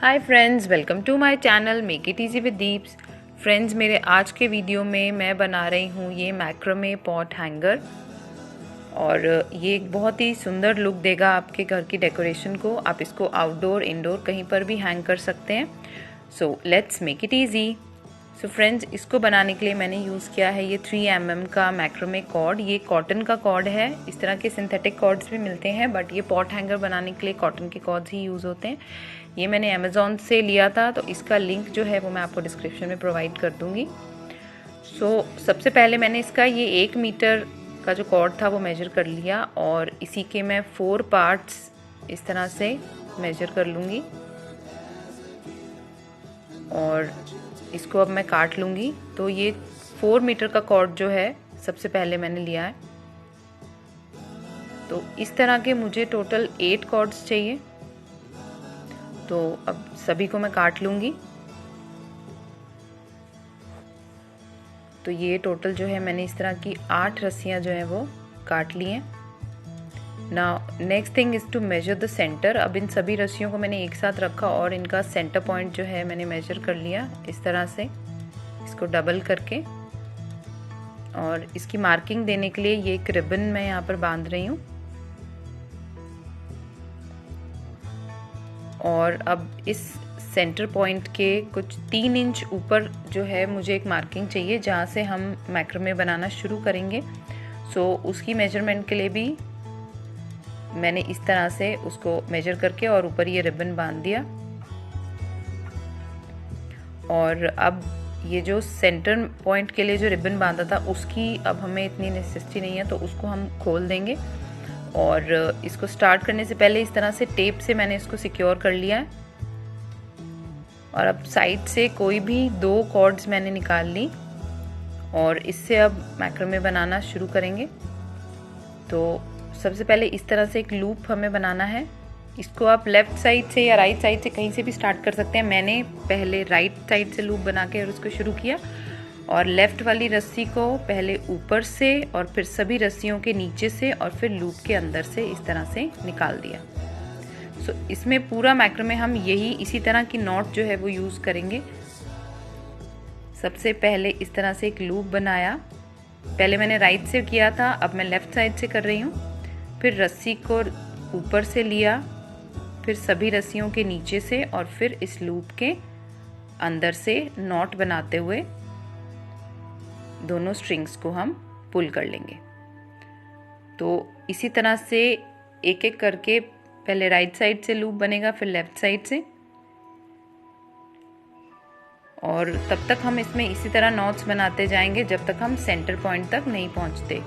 Hi friends, welcome to my channel make it easy with Deeps. Friends, मेरे आज के video में मैं बना रही हूँ ये मैक्रोमे पॉट हैंगर और ये एक बहुत ही सुंदर लुक देगा आपके घर की डेकोरेशन को। आप इसको आउटडोर इंडोर कहीं पर भी हैंग कर सकते हैं। So let's make it easy. So friends, इसको बनाने के लिए मैंने यूज़ किया है ये 3 mm का मैक्रोमे कॉर्ड। ये कॉटन का कॉर्ड है। इस तरह के सिंथेटिक कॉर्ड्स भी मिलते हैं, बट ये पॉट हैंगर बनाने के लिए कॉटन के कॉर्ड्स ही यूज़ होते हैं। ये मैंने अमेज़ॉन से लिया था, तो इसका लिंक जो है वो मैं आपको डिस्क्रिप्शन में प्रोवाइड कर दूँगी। सो सबसे पहले मैंने इसका ये 1 मीटर का जो कॉर्ड था वो मेजर कर लिया और इसी के मैं 4 पार्ट्स इस तरह से मेजर कर लूँगी और इसको अब मैं काट लूँगी। तो ये 4 मीटर का कॉर्ड जो है सबसे पहले मैंने लिया है। तो इस तरह के मुझे टोटल 8 कॉर्ड्स चाहिए। तो अब सभी को मैं काट लूँगी। तो ये टोटल जो है मैंने इस तरह की 8 रस्सियाँ जो हैं वो काट ली हैं। Now next thing is to measure the centre. अब इन सभी रस्सियों को मैंने एक साथ रखा और इनका सेंटर पॉइंट जो है मैंने मेजर कर लिया इस तरह से, इसको डबल करके। और इसकी मार्किंग देने के लिए ये एक रिबन मैं यहाँ पर बांध रही हूँ। और अब इस सेंटर पॉइंट के कुछ 3 इंच ऊपर जो है मुझे एक मार्किंग चाहिए जहाँ से हम मैक्रोमे बनाना शुरू करेंगे। सो उसकी मेजरमेंट के लिए भी मैंने इस तरह से उसको मेजर करके और ऊपर ये रिबन बांध दिया। और अब ये जो सेंटर पॉइंट के लिए जो रिबन बांधा था उसकी अब हमें इतनी नेसेसिटी नहीं है, तो उसको हम खोल देंगे। और इसको स्टार्ट करने से पहले इस तरह से टेप से मैंने इसको सिक्योर कर लिया है। और अब साइड से कोई भी 2 कॉर्ड्स मैंने निकाल ली और इससे अब मैक्रोमे बनाना शुरू करेंगे। तो सबसे पहले इस तरह से एक लूप हमें बनाना है। इसको आप लेफ्ट साइड से या राइट साइड से कहीं से भी स्टार्ट कर सकते हैं। मैंने पहले राइट साइड से लूप बना के और उसको शुरू किया और लेफ्ट वाली रस्सी को पहले ऊपर से और फिर सभी रस्सियों के नीचे से और फिर लूप के अंदर से इस तरह से निकाल दिया। सो इसमें पूरा मैक्रोमे हम इसी तरह की नॉट जो है वो यूज़ करेंगे। सबसे पहले इस तरह से एक लूप बनाया। पहले मैंने राइट से किया था, अब मैं लेफ्ट साइड से कर रही हूँ। फिर रस्सी को ऊपर से लिया, फिर सभी रस्सियों के नीचे से और फिर इस लूप के अंदर से नॉट बनाते हुए दोनों स्ट्रिंग्स को हम पुल कर लेंगे। तो इसी तरह से एक एक करके पहले राइट साइड से लूप बनेगा, फिर लेफ्ट साइड से, और तब तक हम इसमें इसी तरह नॉट्स बनाते जाएंगे जब तक हम सेंटर पॉइंट तक नहीं पहुंचते।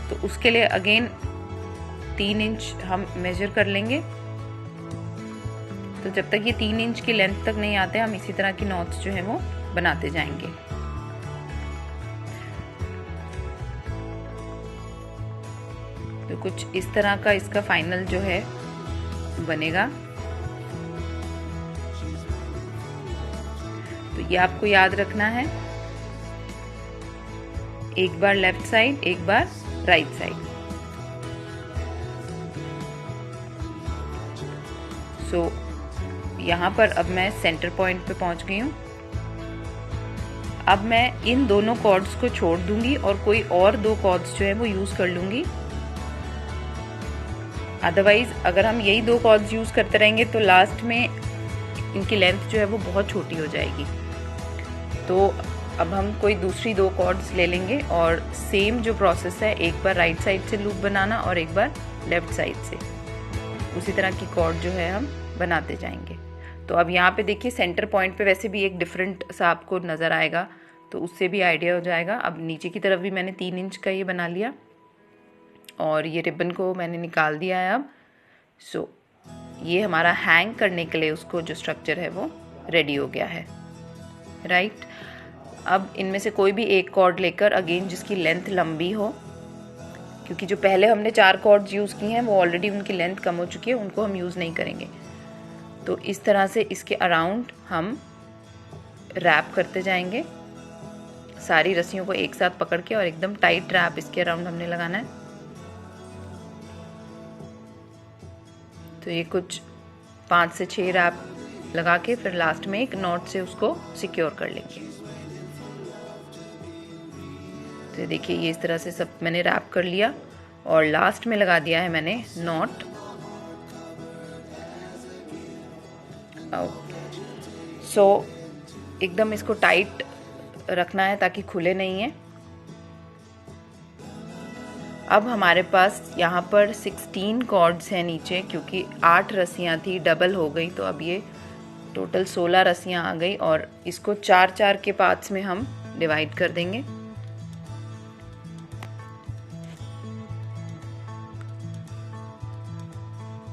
तो उसके लिए अगेन 3 इंच हम मेजर कर लेंगे। तो जब तक ये 3 इंच की लेंथ तक नहीं आते हम इसी तरह की नॉट्स जो है वो बनाते जाएंगे। तो कुछ इस तरह का इसका फाइनल जो है बनेगा। तो ये आपको याद रखना है, एक बार लेफ्ट साइड, एक बार राइट साइड। सो यहाँ पर अब मैं सेंटर पॉइंट पे पहुंच गई हूँ। अब मैं इन दोनों कॉर्ड्स को छोड़ दूंगी और कोई और 2 कॉर्ड्स जो है वो यूज कर लूंगी। अदरवाइज अगर हम यही 2 कॉर्ड्स यूज करते रहेंगे तो लास्ट में इनकी लेंथ जो है वो बहुत छोटी हो जाएगी। तो अब हम कोई दूसरी 2 कॉर्ड्स ले लेंगे और सेम जो प्रोसेस है, एक बार राइट साइड से लूप बनाना और एक बार लेफ्ट साइड से, उसी तरह की कॉर्ड जो है हम बनाते जाएंगे। तो अब यहाँ पे देखिए सेंटर पॉइंट पे वैसे भी एक डिफरेंट सा आपको नज़र आएगा, तो उससे भी आइडिया हो जाएगा। अब नीचे की तरफ भी मैंने 3 इंच का ये बना लिया और ये रिबन को मैंने निकाल दिया है अब। सो ये हमारा हैंग करने के लिए उसको जो स्ट्रक्चर है वो रेडी हो गया है, राइट। अब इनमें से कोई भी एक कॉर्ड लेकर अगेन जिसकी लेंथ लंबी हो, क्योंकि जो पहले हमने 4 कॉर्ड्स यूज़ की हैं वो ऑलरेडी उनकी लेंथ कम हो चुकी है, उनको हम यूज़ नहीं करेंगे। तो इस तरह से इसके अराउंड हम रैप करते जाएंगे, सारी रस्सियों को एक साथ पकड़ के, और एकदम टाइट रैप इसके अराउंड हमने लगाना है। तो ये कुछ 5 से 6 रैप लगा के फिर लास्ट में एक नॉट से उसको सिक्योर कर लेंगे। तो देखिए ये इस तरह से सब मैंने रैप कर लिया और लास्ट में लगा दिया है मैंने नॉट। सो एकदम इसको टाइट रखना है ताकि खुले नहीं है। अब हमारे पास यहाँ पर 16 कॉर्ड्स हैं नीचे, क्योंकि 8 रस्सियाँ थी डबल हो गई, तो अब ये टोटल 16 रस्सियाँ आ गई और इसको 4-4 के पार्ट्स में हम डिवाइड कर देंगे।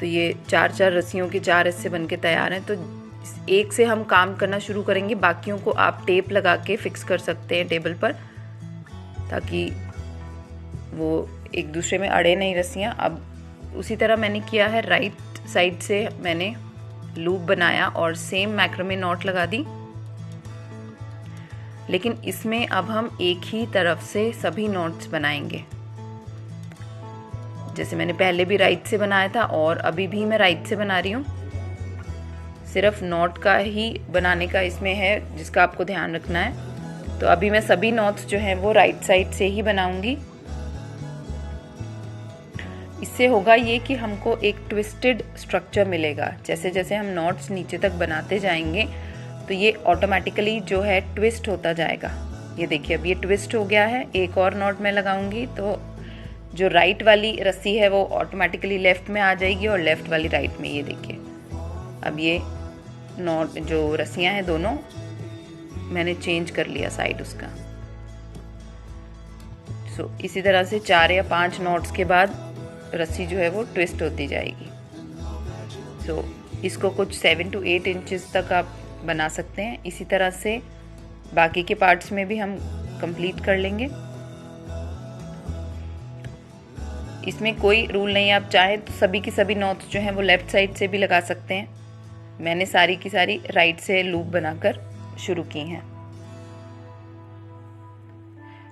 तो ये 4-4 रस्सियों के 4 हिस्से बनके तैयार हैं। तो एक से हम काम करना शुरू करेंगे, बाकियों को आप टेप लगा के फिक्स कर सकते हैं टेबल पर, ताकि वो एक दूसरे में अड़े नहीं रस्सियाँ। अब उसी तरह मैंने किया है, राइट साइड से मैंने लूप बनाया और सेम मैक्रोमे नॉट लगा दी। लेकिन इसमें अब हम एक ही तरफ से सभी नॉट्स बनाएंगे। जैसे मैंने पहले भी राइट से बनाया था और अभी भी मैं राइट से बना रही हूँ। सिर्फ नॉट का ही बनाने का इसमें है, जिसका आपको ध्यान रखना है। तो अभी मैं सभी नॉट्स जो हैं वो राइट साइड से ही बनाऊंगी। इससे होगा ये कि हमको एक ट्विस्टेड स्ट्रक्चर मिलेगा। जैसे जैसे हम नॉट्स नीचे तक बनाते जाएंगे तो ये ऑटोमेटिकली जो है ट्विस्ट होता जाएगा। ये देखिए अब ये ट्विस्ट हो गया है। एक और नॉट मैं लगाऊंगी तो जो राइट वाली रस्सी है वो ऑटोमेटिकली लेफ्ट में आ जाएगी और लेफ्ट वाली राइट में। ये देखिए अब ये नॉट जो रस्सियां हैं दोनों मैंने चेंज कर लिया साइड उसका। सो इसी तरह से 4 या 5 नॉट्स के बाद रस्सी जो है वो ट्विस्ट होती जाएगी। सो इसको कुछ 7 to 8 इंचेस तक आप बना सकते हैं। इसी तरह से बाकी के पार्ट्स में भी हम कंप्लीट कर लेंगे। इसमें कोई रूल नहीं है, आप चाहे तो सभी की सभी नॉट्स जो हैं वो लेफ्ट साइड से भी लगा सकते हैं। मैंने सारी की सारी राइट से लूप बनाकर शुरू की हैं।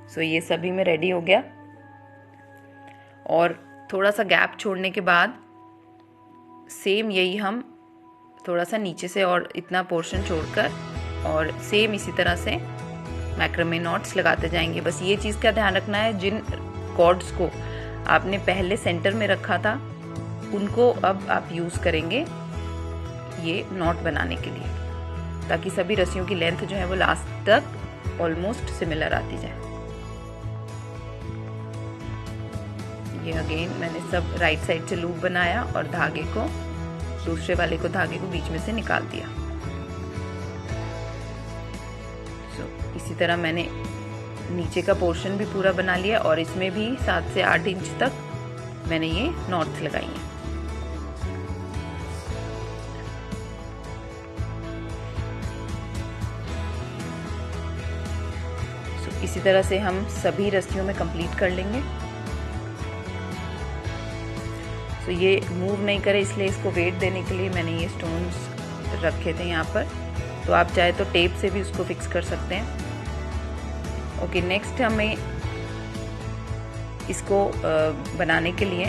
सो ये सभी में रेडी हो गया और थोड़ा सा गैप छोड़ने के बाद सेम यही हम थोड़ा सा नीचे से और इतना पोर्शन छोड़कर और सेम इसी तरह से मैक्रोमे नॉट्स लगाते जाएंगे। बस ये चीज़ का ध्यान रखना है, जिन कॉर्ड्स को आपने पहले सेंटर में रखा था उनको अब आप यूज़ करेंगे ये नॉट बनाने के लिए, ताकि सभी रस्सियों की लेंथ जो है वो लास्ट तक ऑलमोस्ट सिमिलर आती जाए। ये अगेन मैंने सब राइट साइड से लूप बनाया और धागे को दूसरे वाले को धागे को बीच में से निकाल दिया। इसी तरह मैंने नीचे का पोर्शन भी पूरा बना लिया और इसमें भी 7 से 8 इंच तक मैंने ये नॉट्स लगाई हैं। इसी तरह से हम सभी रस्सियों में कंप्लीट कर लेंगे। तो ये मूव नहीं करे इसलिए इसको वेट देने के लिए मैंने ये स्टोन्स रखे थे यहाँ पर। तो आप चाहे तो टेप से भी उसको फिक्स कर सकते हैं। ओके, नेक्स्ट हमें इसको बनाने के लिए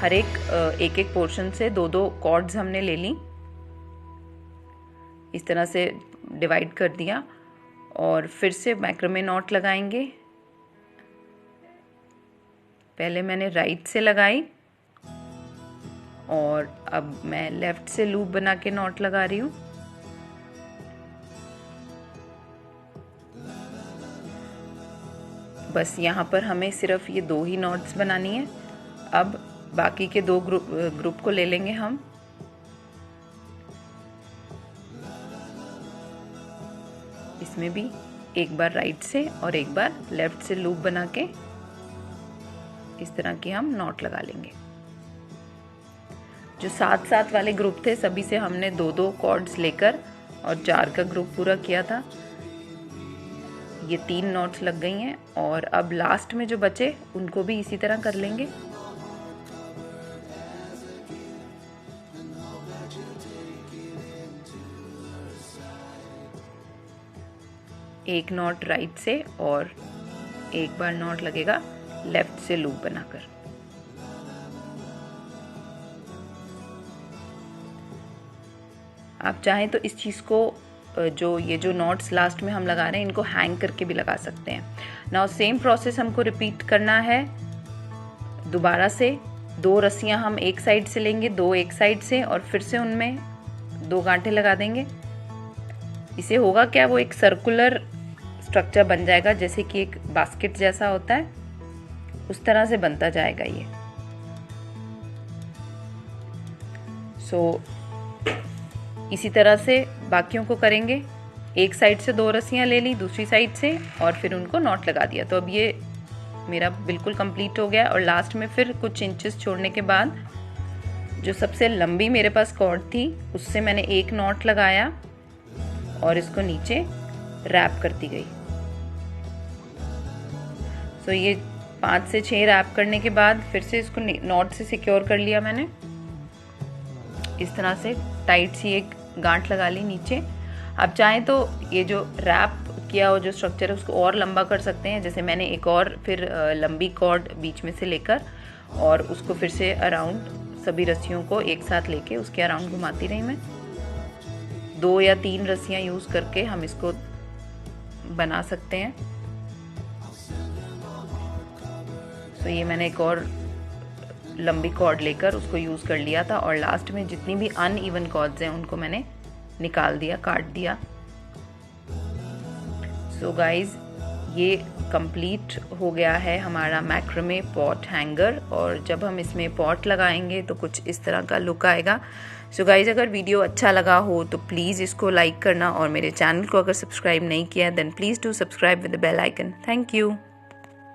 हर एक एक पोर्शन से 2-2 कॉर्ड्स हमने ले ली, इस तरह से डिवाइड कर दिया और फिर से मैक्रोमे नॉट लगाएंगे। पहले मैंने राइट से लगाई और अब मैं लेफ्ट से लूप बना के नॉट लगा रही हूँ। बस यहाँ पर हमें सिर्फ ये 2 ही नॉट्स बनानी है। अब बाकी के 2 ग्रुप को ले लेंगे हम। इसमें भी एक बार राइट से और एक बार लेफ्ट से लूप बना के इस तरह की हम नॉट लगा लेंगे। जो 7-7 वाले ग्रुप थे सभी से हमने 2-2 कॉर्ड्स लेकर और 4 का ग्रुप पूरा किया था। ये 3 नॉट्स लग गई हैं और अब लास्ट में जो बचे उनको भी इसी तरह कर लेंगे। एक नॉट राइट से और एक बार नॉट लगेगा लेफ्ट से लूप बनाकर। आप चाहें तो इस चीज़ को ये जो नॉट्स लास्ट में हम लगा रहे हैं इनको हैंग करके भी लगा सकते हैं। नाउ सेम प्रोसेस हमको रिपीट करना है दोबारा से। 2 रस्सियाँ हम एक साइड से लेंगे, 2 एक साइड से, और फिर से उनमें 2 गांठें लगा देंगे। इसे होगा क्या, वो एक सर्कुलर स्ट्रक्चर बन जाएगा, जैसे कि एक बास्केट जैसा होता है उस तरह से बनता जाएगा ये। इसी तरह से बाकियों को करेंगे। एक साइड से 2 रस्सियाँ ले ली, दूसरी साइड से, और फिर उनको नॉट लगा दिया। तो अब ये मेरा बिल्कुल कंप्लीट हो गया। और लास्ट में फिर कुछ इंचेस छोड़ने के बाद जो सबसे लंबी मेरे पास कॉर्ड थी उससे मैंने एक नॉट लगाया और इसको नीचे रैप करती गई। ये 5 से 6 रैप करने के बाद फिर से इसको नॉट से सिक्योर कर लिया मैंने। इस तरह से टाइट सी एक गांठ लगा ली नीचे। अब चाहें तो ये जो रैप किया हो जो स्ट्रक्चर है उसको और लंबा कर सकते हैं, जैसे मैंने एक और फिर लंबी कॉर्ड बीच में से लेकर और उसको फिर से अराउंड सभी रस्सियों को एक साथ लेके उसके अराउंड घुमाती रही मैं। 2 या 3 रस्सियाँ यूज़ करके हम इसको बना सकते हैं। ये मैंने एक और लंबी कॉर्ड लेकर उसको यूज़ कर लिया था और लास्ट में जितनी भी अनइवन कॉर्ड्स हैं उनको मैंने निकाल दिया, काट दिया। गाइज ये कंप्लीट हो गया है हमारा मैक्रामे पॉट हैंगर, और जब हम इसमें पॉट लगाएंगे तो कुछ इस तरह का लुक आएगा। गाइज अगर वीडियो अच्छा लगा हो तो प्लीज़ इसको लाइक करना, और मेरे चैनल को अगर सब्सक्राइब नहीं किया then please do subscribe with the bell icon. Thank you.